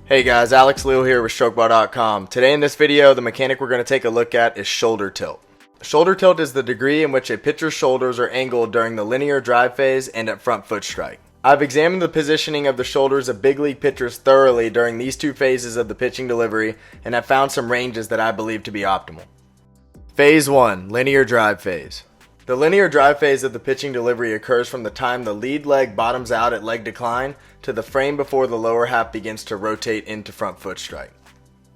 Hey guys, Alex Leal here with StrokeBall.com. Today in this video, the mechanic we're going to take a look at is shoulder tilt. Shoulder tilt is the degree in which a pitcher's shoulders are angled during the linear drive phase and at front foot strike. I've examined the positioning of the shoulders of big league pitchers thoroughly during these two phases of the pitching delivery and have found some ranges that I believe to be optimal. Phase 1, linear drive phase. The linear drive phase of the pitching delivery occurs from the time the lead leg bottoms out at leg decline to the frame before the lower half begins to rotate into front foot strike.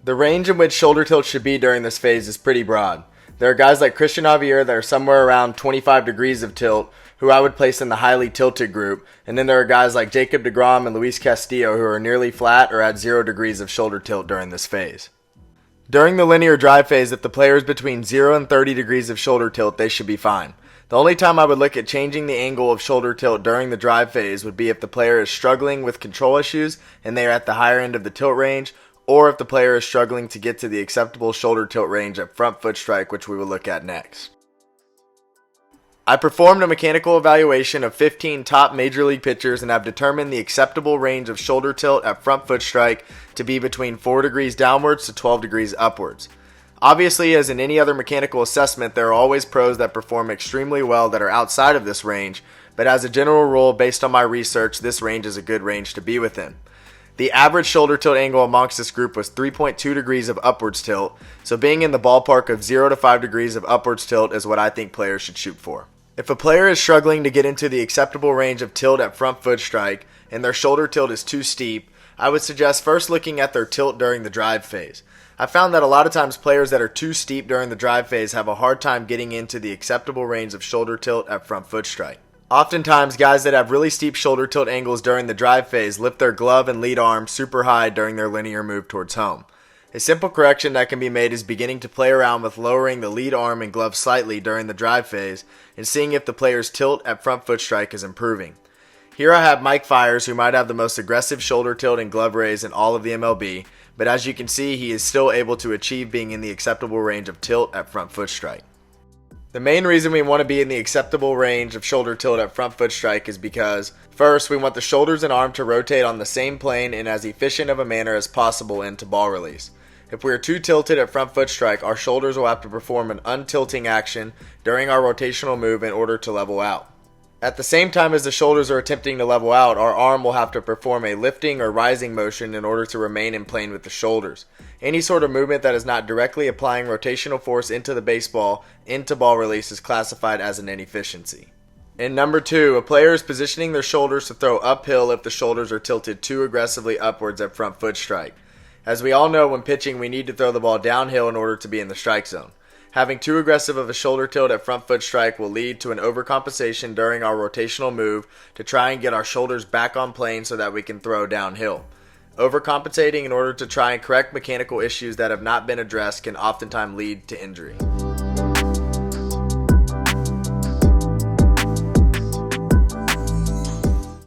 The range in which shoulder tilt should be during this phase is pretty broad. There are guys like Christian Javier that are somewhere around 25 degrees of tilt, who I would place in the highly tilted group, and then there are guys like Jacob deGrom and Luis Castillo who are nearly flat or at 0 degrees of shoulder tilt during this phase. During the linear drive phase, if the player is between 0 and 30 degrees of shoulder tilt, they should be fine. The only time I would look at changing the angle of shoulder tilt during the drive phase would be if the player is struggling with control issues and they are at the higher end of the tilt range, or if the player is struggling to get to the acceptable shoulder tilt range at front foot strike, which we will look at next. I performed a mechanical evaluation of 15 top major league pitchers and have determined the acceptable range of shoulder tilt at front foot strike to be between 4 degrees downwards to 12 degrees upwards. Obviously, as in any other mechanical assessment, there are always pros that perform extremely well that are outside of this range, but as a general rule, based on my research, this range is a good range to be within. The average shoulder tilt angle amongst this group was 3.2 degrees of upwards tilt, so being in the ballpark of 0 to 5 degrees of upwards tilt is what I think players should shoot for. If a player is struggling to get into the acceptable range of tilt at front foot strike, and their shoulder tilt is too steep, I would suggest first looking at their tilt during the drive phase. I found that a lot of times players that are too steep during the drive phase have a hard time getting into the acceptable range of shoulder tilt at front foot strike. Oftentimes, guys that have really steep shoulder tilt angles during the drive phase lift their glove and lead arm super high during their linear move towards home. A simple correction that can be made is beginning to play around with lowering the lead arm and glove slightly during the drive phase and seeing if the player's tilt at front foot strike is improving. Here I have Mike Fiers, who might have the most aggressive shoulder tilt and glove raise in all of the MLB, but as you can see, he is still able to achieve being in the acceptable range of tilt at front foot strike. The main reason we want to be in the acceptable range of shoulder tilt at front foot strike is because, first, we want the shoulders and arm to rotate on the same plane in as efficient of a manner as possible into ball release. If we are too tilted at front foot strike, our shoulders will have to perform an untilting action during our rotational move in order to level out. At the same time as the shoulders are attempting to level out, our arm will have to perform a lifting or rising motion in order to remain in plane with the shoulders. Any sort of movement that is not directly applying rotational force into the baseball into ball release is classified as an inefficiency. And number 2, a player is positioning their shoulders to throw uphill if the shoulders are tilted too aggressively upwards at front foot strike. As we all know, when pitching, we need to throw the ball downhill in order to be in the strike zone. Having too aggressive of a shoulder tilt at front foot strike will lead to an overcompensation during our rotational move to try and get our shoulders back on plane so that we can throw downhill. Overcompensating in order to try and correct mechanical issues that have not been addressed can oftentimes lead to injury.